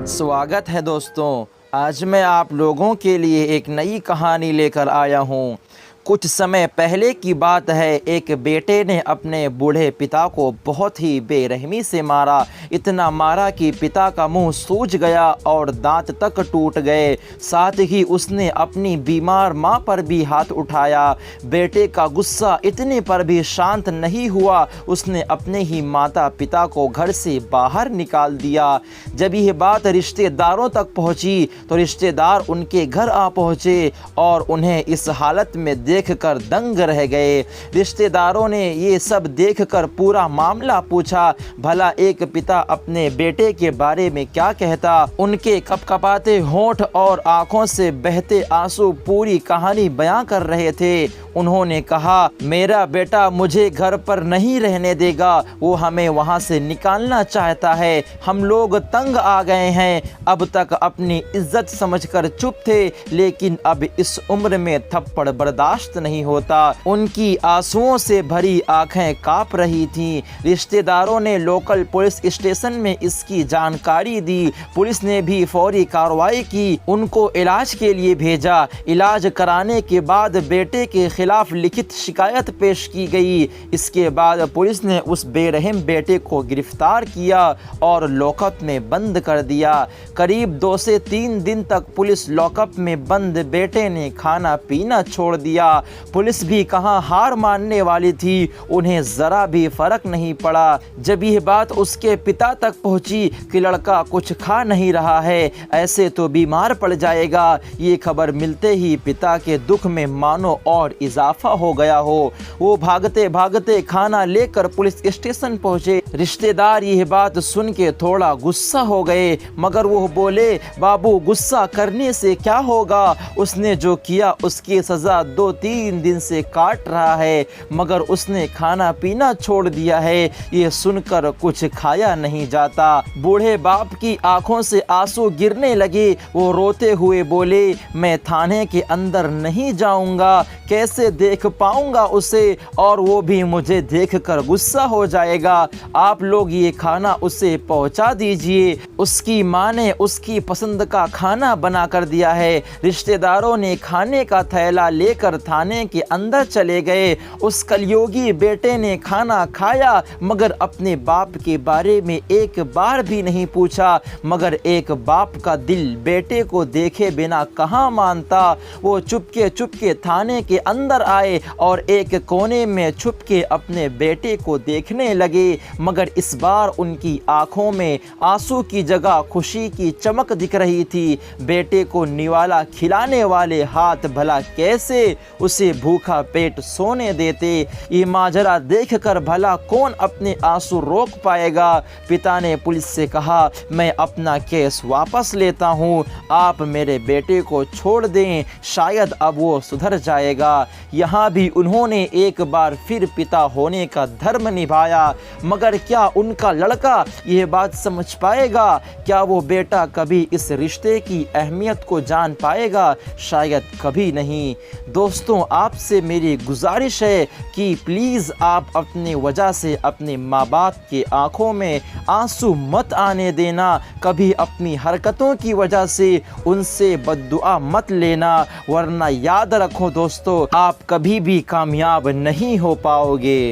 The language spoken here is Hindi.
स्वागत है दोस्तों। आज मैं आप लोगों के लिए एक नई कहानी लेकर आया हूँ। कुछ समय पहले की बात है। एक बेटे ने अपने बूढ़े पिता को बहुत ही बेरहमी से मारा। इतना मारा कि पिता का मुंह सूज गया और दांत तक टूट गए। साथ ही उसने अपनी बीमार मां पर भी हाथ उठाया। बेटे का गुस्सा इतने पर भी शांत नहीं हुआ। उसने अपने ही माता पिता को घर से बाहर निकाल दिया। जब यह बात रिश्तेदारों तक पहुंची तो रिश्तेदार उनके घर आ पहुंचे और उन्हें इस हालत में देखकर दंग रह गए। रिश्तेदारों ने ये सब देखकर पूरा मामला पूछा। भला एक पिता अपने बेटे के बारे में क्या कहता। उनके कपकपाते होंठ और आंखों से बहते आंसू पूरी कहानी बयां कर रहे थे। उन्होंने कहा, मेरा बेटा मुझे घर पर नहीं रहने देगा, वो हमें वहाँ से निकालना चाहता है। हम लोग तंग आ गए हैं। अब तक अपनी इज्जत समझकर चुप थे, लेकिन अब इस उम्र में थप्पड़ बर्दाश्त नहीं होता। उनकी आंसुओं से भरी आंखें कांप रही थीं। रिश्तेदारों ने लोकल पुलिस स्टेशन में इसकी जानकारी दी। पुलिस ने भी फौरी कार्रवाई की, उनको इलाज के लिए भेजा। इलाज कराने के बाद बेटे के खिलाफ लिखित शिकायत पेश की गई। इसके बाद पुलिस ने उस बेरहम बेटे को गिरफ्तार किया और लॉकअप में बंद कर दिया। करीब 2 से 3 दिन तक पुलिस लॉकअप में बंद बेटे ने खाना पीना छोड़ दिया। पुलिस भी कहां हार मानने वाली थी, उन्हें ज़रा भी फर्क नहीं पड़ा। जब यह बात उसके पिता तक पहुंची कि लड़का कुछ खा नहीं रहा है, ऐसे तो बीमार पड़ जाएगा, ये खबर मिलते ही पिता के दुख में मानो और इजाफा हो गया हो। वो भागते भागते खाना लेकर पुलिस स्टेशन पहुंचे। रिश्तेदार यह बात सुन के थोड़ा गुस्सा हो गए, मगर वो बोले, बाबू गुस्सा करने से क्या होगा, उसने जो किया उसकी सज़ा 2-3 दिन से काट रहा है, मगर उसने खाना पीना छोड़ दिया है, ये सुनकर कुछ खाया नहीं जाता। बूढ़े बाप की आंखों से आंसू गिरने लगे। वो रोते हुए बोले, मैं थाने के अंदर नहीं जाऊंगा, कैसे देख पाऊंगा उसे, और वो भी मुझे देखकर गुस्सा हो जाएगा। आप लोग ये खाना उसे पहुंचा दीजिए। उसकी माँ ने उसकी पसंद का खाना बना कर दिया है। रिश्तेदारों ने खाने का थैला लेकर थाने के अंदर चले गए। उस कलयुगी बेटे ने खाना खाया, मगर अपने बाप के बारे में एक बार भी नहीं पूछा। मगर एक बाप का दिल बेटे को देखे बिना कहाँ मानता। वो चुपके चुपके थाने के अंदर आए और एक कोने में छुपके अपने बेटे को देखने लगे, मगर इस बार उनकी आंखों में आंसू की जगह खुशी की चमक दिख रही थी। बेटे को निवाला खिलाने वाले हाथ भला कैसे उसे भूखा पेट सोने देते। ये माजरा देखकर भला कौन अपने आंसू रोक पाएगा। पिता ने पुलिस से कहा, मैं अपना केस वापस लेता हूँ, आप मेरे बेटे को छोड़ दें, शायद अब वो सुधर जाएगा। यहाँ भी उन्होंने एक बार फिर पिता होने का धर्म निभाया, मगर क्या उनका लड़का यह बात समझ पाएगा? क्या वो बेटा कभी इस रिश्ते की अहमियत को जान पाएगा? शायद कभी नहीं। दोस्तों, आपसे मेरी गुजारिश है कि प्लीज़ आप अपनी वजह से अपने माँ बाप के आंखों में आंसू मत आने देना। कभी अपनी हरकतों की वजह से उनसे बद्दुआ मत लेना, वरना याद रखो दोस्तों, आप कभी भी कामयाब नहीं हो पाओगे।